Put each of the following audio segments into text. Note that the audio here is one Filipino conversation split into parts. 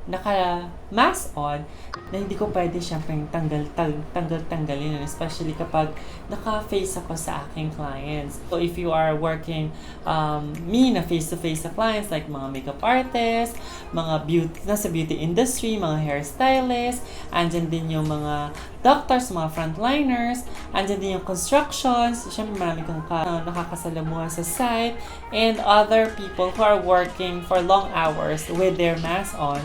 naka-mask on, na hindi ko pwede siyempre tanggalin, especially kapag naka-face ako sa aking clients. So if you are working na face-to-face sa clients like mga makeup artists, mga nasa beauty industry, mga hairstylists, andyan din yung mga doctors, mga frontliners, andyan din yung constructions, siyempre marami kang nakakasalamuha sa site, and other people who are working for long hours with their mask on.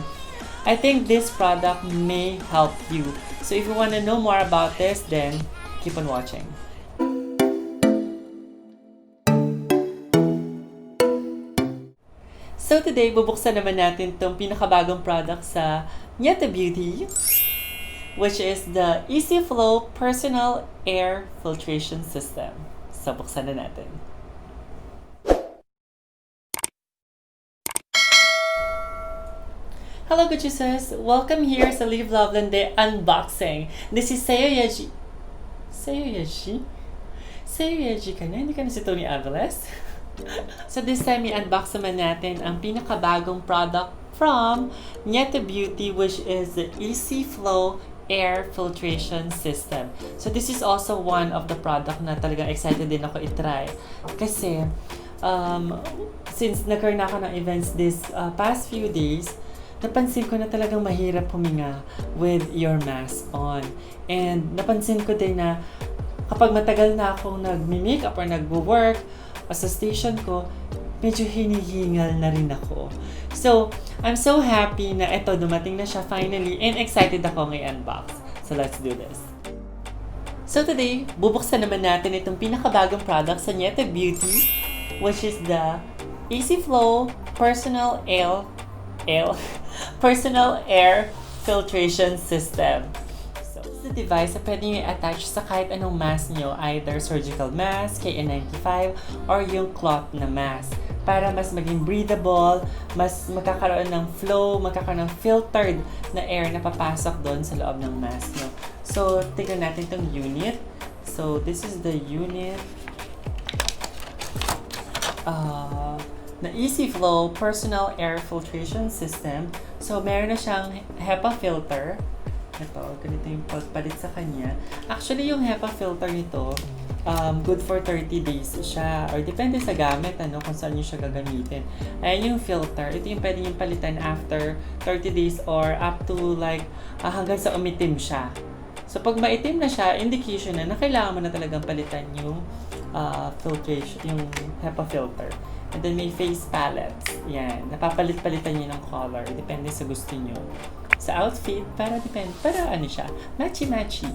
I think this product may help you. So if you want to know more about this, then keep on watching. So today, bubuksan naman natin itong pinakabagong product sa Nieta Beauty, which is the Easy Flow Personal Air Filtration System. So buksan na natin. Hello gorgeousas! Welcome here sa Live Love Lande Unboxing. This is Seo Yeji. Seo Yeji? Seo Yeji ka na? Hindi ka na si Toniaviles? So this time, i-unbox naman natin ang pinakabagong product from Nieta Beauty, which is the Easy Flow Air Filtration System. So this is also one of the product na talagang excited din ako i-try. Kasi, since nagkaroon ako ng events this past few days, napansin ko na talagang mahirap huminga with your mask on. And napansin ko din na kapag matagal na akong nag-makeup or nag-work sa station ko, medyo hinihingal na rin ako. So, I'm so happy na ito, dumating na siya finally, and excited ako i-unbox. So, let's do this. So, today, bubuksan naman natin itong pinakabagong product sa Nieta Beauty, which is the Easy Flow Personal Air Filtration System. So, it's the device na pwede nyo i-attach sa kahit anong mask nyo, either surgical mask, KN95, or yung cloth na mask. Para mas maging breathable, mas magkakaroon ng flow, magkakaroon ng filtered na air na papasok doon sa loob ng mask nyo. So, tignan natin itong unit. So, this is the unit. Na Easy Flow Personal Air Filtration System. So, meron na siyang HEPA filter. Ito, ganito yung pagpalit sa kanya. Actually, yung HEPA filter nito, good for 30 days siya. Or depende sa gamit, kung saan nyo siya gagamitin. Ayan yung filter. Ito yung pwede yung palitan after 30 days or up to like hanggang sa umitim siya. So, pag maitim na siya, indication na kailangan mo na talagang palitan yung filtration, yung HEPA filter. And then may face palettes. Yan. Napapalit-palitan niyo ng color. Depende sa gusto niyo. Sa outfit, para ano siya, matchy-matchy.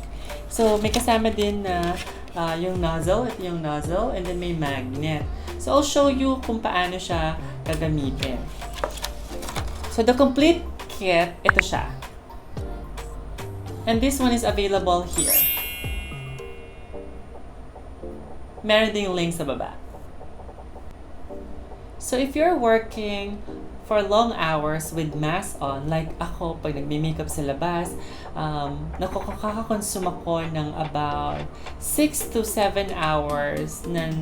So, may kasama din na yung nozzle. Ito yung nozzle. And then may magnet. So, I'll show you kung paano siya gagamitin. So, the complete kit, ito siya. And this one is available here. Meron ding link sa baba. So if you're working for long hours with mask on, like ako, pag nagme-makeup sa labas, nakakakonsume ako ng about 6 to 7 hours na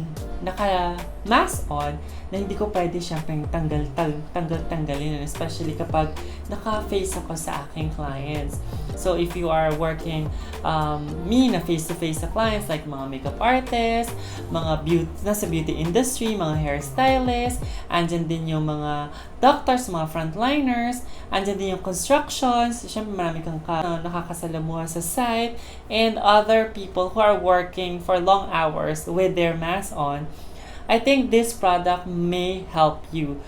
naka-mask on, na hindi ko pwede siyempre tanggalin, especially kapag naka-face ako sa aking clients. So if you are working na face-to-face sa clients like mga makeup artists, mga nasa beauty industry, mga hairstylists, andyan din yung mga doctors, mga frontliners, andyan din yung constructions, siyempre marami kang nakakasalamuha sa site, and other people who are working for long hours with their mask on. I think this product may help you.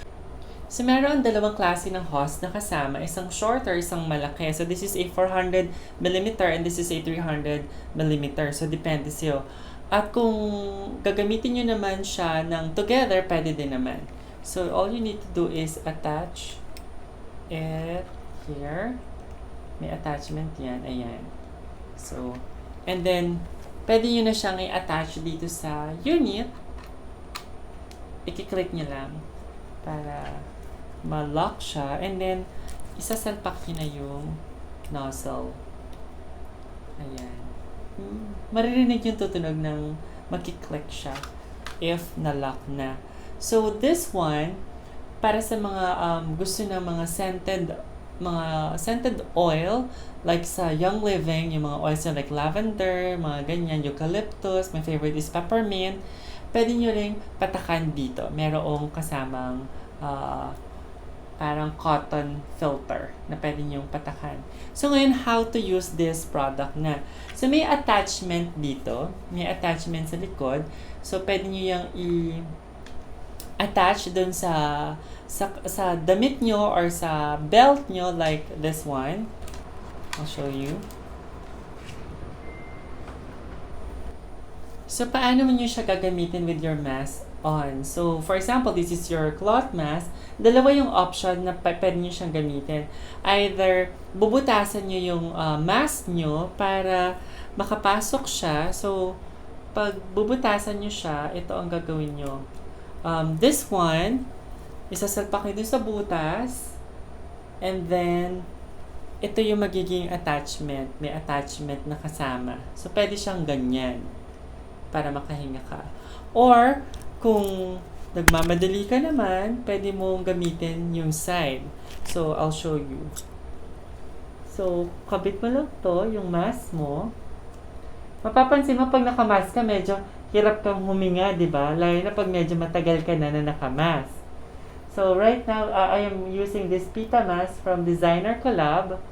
So, meron dalawang klase ng hose na kasama. Isang shorter, isang malaki. So, this is a 400mm and this is a 300mm. So, depende sa'yo. At kung gagamitin nyo naman siya ng together, pwede din naman. So, all you need to do is attach it here. May attachment yan. Ayan. So, and then, pwede nyo na siyang i-attach dito sa unit. I-click nyo lang para ma-lock siya. And then, isasalpak nyo na yung nozzle. Ayan. Maririnig yung tutunog ng mag-click siya if na-lock na. So, this one, para sa mga gusto ng mga scented scented oil, like sa Young Living, yung mga oils na like lavender, mga ganyan, eucalyptus, my favorite is peppermint. Pwede nyo ring patakan dito. Merong kasamang parang cotton filter na pwede nyong patakan. So ngayon, how to use this product na. So may attachment dito. May attachment sa likod. So pwede nyo yung i-attach dun sa damit nyo or sa belt nyo like this one. I'll show you. So, paano mo nyo siya gagamitin with your mask on? So, for example, this is your cloth mask. Dalawa yung option na pwede nyo siyang gamitin. Either, bubutasan nyo yung mask nyo para makapasok siya. So, pag bubutasan nyo siya, ito ang gagawin nyo. This one, isasalpak nyo dun sa butas. And then, ito yung magiging attachment. May attachment na kasama. So, pwede siyang ganyan para makahinga ka. Or, kung nagmamadali ka naman, pwede mong gamitin yung side. So, I'll show you. So, kabit mo lang to, yung mask mo. Mapapansin mo, pag nakamask ka, medyo hirap kang huminga, di ba? Lalo na pag medyo matagal ka na nakamask. So, right now, I am using this pita mask from Designer Collab.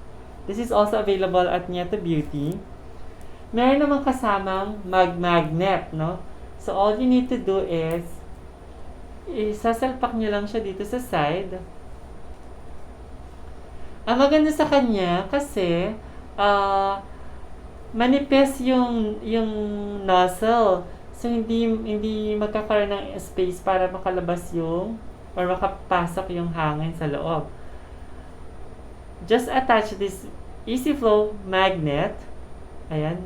This is also available at Nieto Beauty. Meron naman kasamang magnet, no? So, all you need to do is isasalpak nyo lang siya dito sa side. Ang maganda sa kanya kasi manipis yung nozzle. So, hindi magkakaroon ng space para makalabas yung or makapasok yung hangin sa loob. Just attach this Easy Flow magnet. Ayan.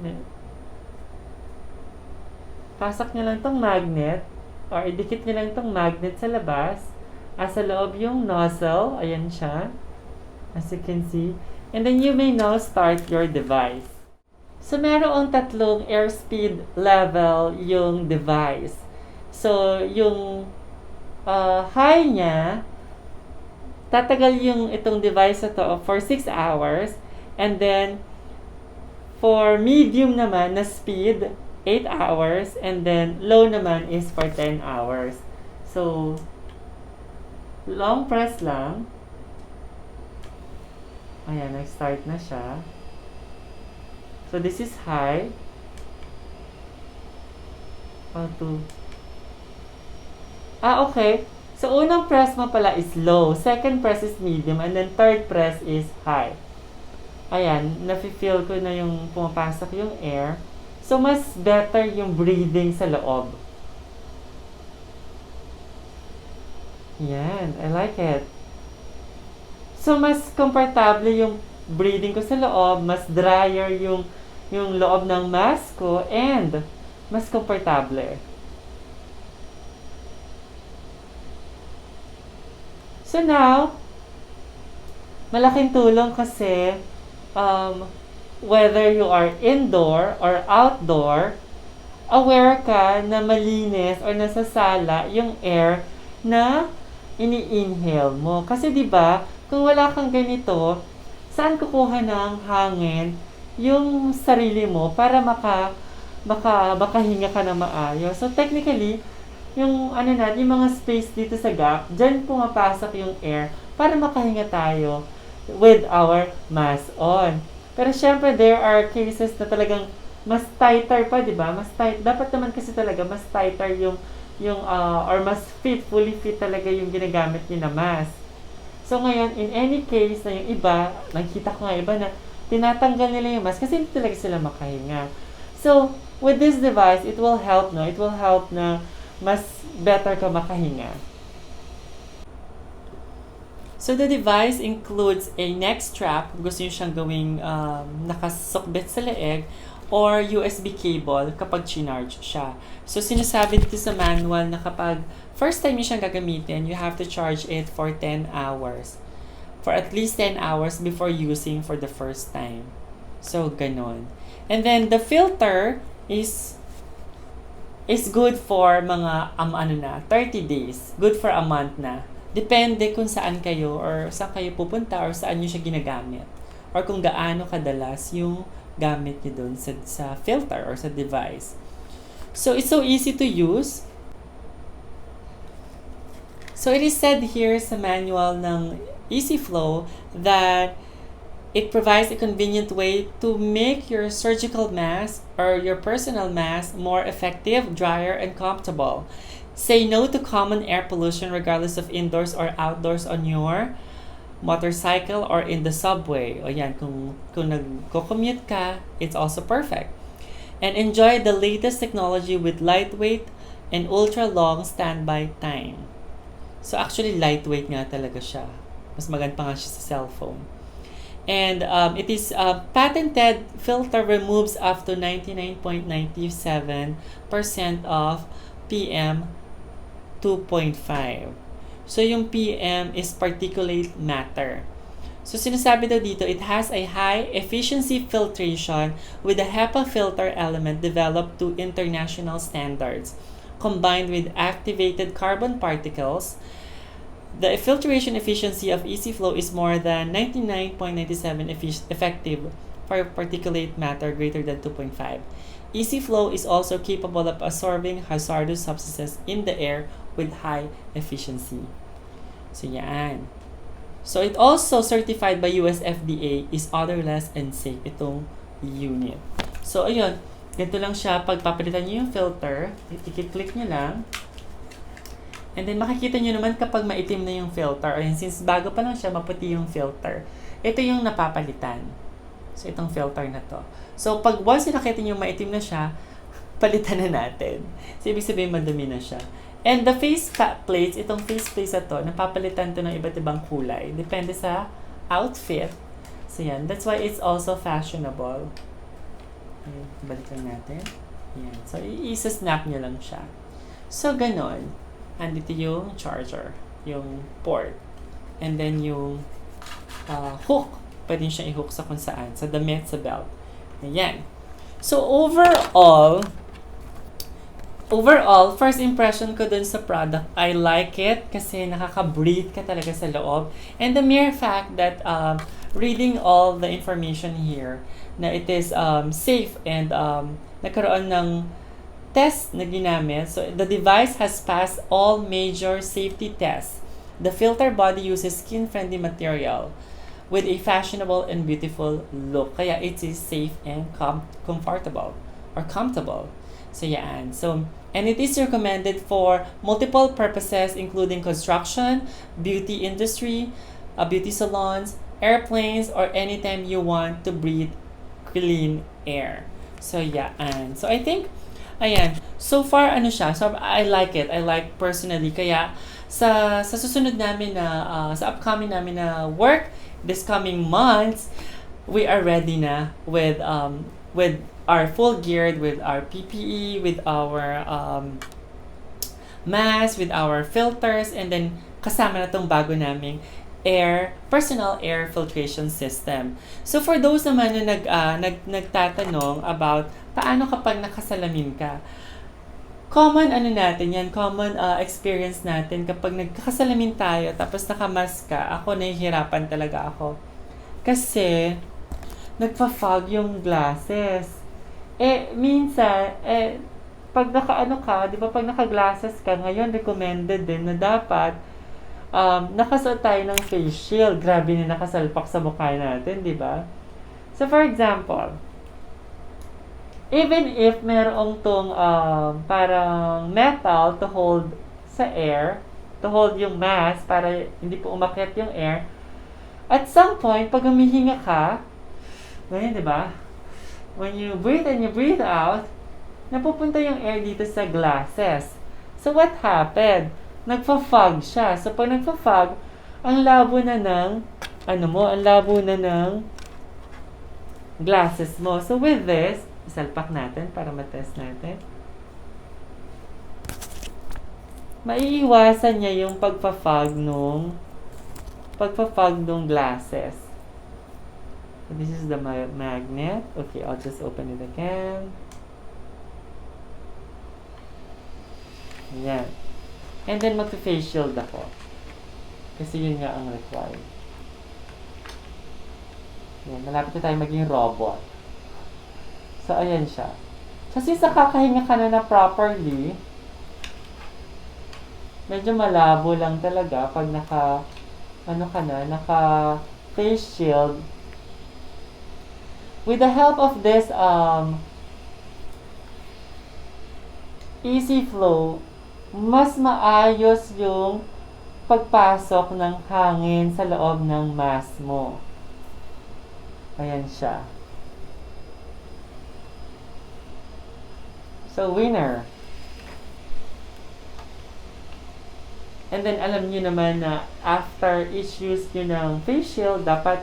Pasok nyo lang itong magnet or idikit nyo lang itong magnet sa labas. Sa loob yung nozzle. Ayan siya. As you can see. And then you may now start your device. So, merong tatlong airspeed level yung device. So, yung high niya, tatagal yung itong device na to for 6 hours. And then, for medium naman na speed, 8 hours. And then, low naman is for 10 hours. So, long press lang. Ayan, nag-start na siya. So, this is high. Okay. So, unang press mo pala is low. Second press is medium. And then, third press is high. Ayan, nafe-feel ko na yung pumapasok yung air. So, mas better yung breathing sa loob. Yan, I like it. So, mas komportable yung breathing ko sa loob, mas drier yung loob ng mask ko, and mas komportable. So, now, malaking tulong kasi whether you are indoor or outdoor, aware ka na malinis or nasasala yung air na ini-inhale mo. Kasi 'di ba, kung wala kang ganito, saan kukuha ng hangin yung sarili mo para makahinga ka na maayos. So technically, yung yung mga space dito sa gap, diyan pumapasok yung air para makahinga tayo with our mask on. Pero syempre, there are cases na talagang mas tighter pa, di ba? Mas tight. Dapat naman kasi talaga mas tighter or mas fully fit talaga yung ginagamit niyo na mask. So ngayon, in any case na yung iba, nakita ko nga iba na tinatanggal nila yung mask kasi hindi talaga sila makahinga. So, with this device, it will help, no? It will help na mas better ka makahinga. So, the device includes a neck strap, kung gusto nyo siyang gawing nakasukbit sa leeg, or USB cable kapag chinarge siya. So, sinasabi dito sa manual na kapag first time nyo siyang gagamitin, you have to charge it for 10 hours. For at least 10 hours before using for the first time. So, ganon. And then, the filter is good for mga 30 days. Good for a month na. Depende kung saan kayo or saan kayo pupunta or saan nyo siya ginagamit. Or kung gaano kadalas yung gamit nyo dun sa filter or sa device. So, it's so easy to use. So, it is said here sa manual ng Easy Flow that it provides a convenient way to make your surgical mask or your personal mask more effective, drier, and comfortable. Say no to common air pollution regardless of indoors or outdoors on your motorcycle or in the subway. O yan, kung nagko-commute ka, it's also perfect. And enjoy the latest technology with lightweight and ultra-long standby time. So actually, lightweight nga talaga siya. Mas maganda pa nga siya sa cellphone. And it is patented filter removes up to 99.97% of PM 2.5. So yung PM is particulate matter. So sinasabi daw dito, it has a high efficiency filtration with a HEPA filter element developed to international standards, combined with activated carbon particles. The filtration efficiency of EasyFlow is more than 99.97% effective for particulate matter greater than 2.5. EasyFlow is also capable of absorbing hazardous substances in the air with high efficiency. So yan. So it also certified by US FDA is odorless and safe itong unit. So ayun, ganito lang siya. Pagpapalitan nyo yung filter, i-click nyo lang. And then makikita nyo naman kapag maitim na yung filter, or since bago pa lang siya, maputi yung filter. Ito yung napapalitan. So itong filter na to. So pag once nakita nyo maitim na siya, palitan na natin. So ibig sabihin madumi na siya. And the face plates, itong face plates na to, napapalitan to ng iba't ibang kulay. Depende sa outfit. So yan, that's why it's also fashionable. Ayan, balikan natin. Yan. So i-snap nyo lang siya. So ganon. Andito yung charger, yung port, and then yung hook. Pwede siyang i-hook sa kung saan, sa damit, sa belt. Ayan. So, overall, first impression ko dun sa product, I like it kasi nakaka-breathe ka talaga sa loob. And the mere fact that reading all the information here, na it is safe and nagkaroon ng test na ginamit. So, the device has passed all major safety tests. The filter body uses skin-friendly material with a fashionable and beautiful look. Kaya it is safe and comfortable. So, yan. So, and it is recommended for multiple purposes including construction, beauty industry, beauty salons, airplanes, or anytime you want to breathe clean air. So, yan. So, I think ayan. So far, siya. So, I like it. I like personally. Kaya, sa susunod namin na, sa upcoming namin na work, this coming months, we are ready na with our full geared, with our PPE, with our mask, with our filters, and then kasama na tong bago naming personal air filtration system. So for those naman na nagtatanong about paano kapag nakasalamin ka, common natin yan, common experience natin kapag nagkakasalamin tayo tapos nakamask ka, ako nahihirapan talaga ako. Kasi nagpa-fog yung glasses. Minsan, pag ka, di ba pag naka-glasses ka, ngayon recommended din na dapat nakasuot tayo ng face shield. Grabe na nakasalpak sa mukha natin, di ba? So, for example, even if merong tong parang metal to hold sa air, to hold yung mask para hindi po umakyat yung air, at some point, pag humihinga ka, ganyan, di ba? When you breathe and you breathe out, napupunta yung air dito sa glasses. So, what happened? Nagpa-fog siya. So, pag nagpa-fog, ang labo na ng, ang labo na ng glasses mo. So, with this, isalpak natin para matest natin. Maiiwasan niya yung pagpa-fog nung glasses. So, this is the magnet. Okay, I'll just open it again. Ayan. And then, mag-face shield ako. Kasi yun nga ang required. Yan, malapit na tayo maging robot. So, ayan siya. So, since nakakahinga ka na properly, medyo malabo lang talaga pag naka face shield. With the help of this easy flow, mas maayos yung pagpasok ng hangin sa loob ng mask mo. Ayan siya. So, winner. And then, alam niyo naman na after each use nyo ng face shield, dapat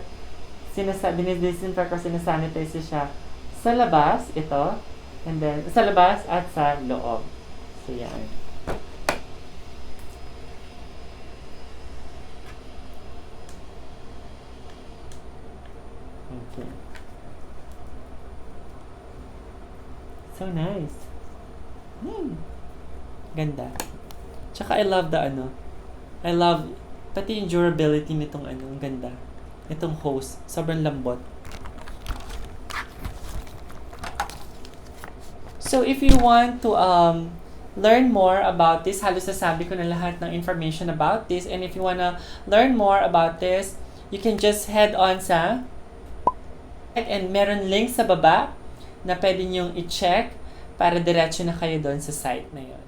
dinidisinfect or sinasanitize siya sa labas, ito. And then, sa labas at sa loob. So, yan. Okay. So nice. Ganda. Tsaka I love pati yung durability nitong ang ganda. Itong hose, sobrang lambot. So if you want to learn more about this, halos nasabi ko na lahat ng information about this, and if you wanna learn more about this, you can just head on sa and meron link sa baba na pwede nyong i-check para diretso na kayo doon sa site na yun.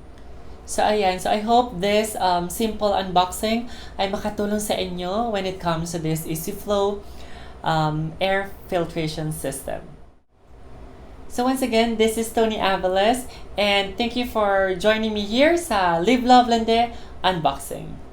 So, ayan. So, I hope this simple unboxing ay makatulong sa inyo when it comes to this Easy Flow Air Filtration System. So, once again, this is Toniaviles, and thank you for joining me here sa Live Love Lande Unboxing.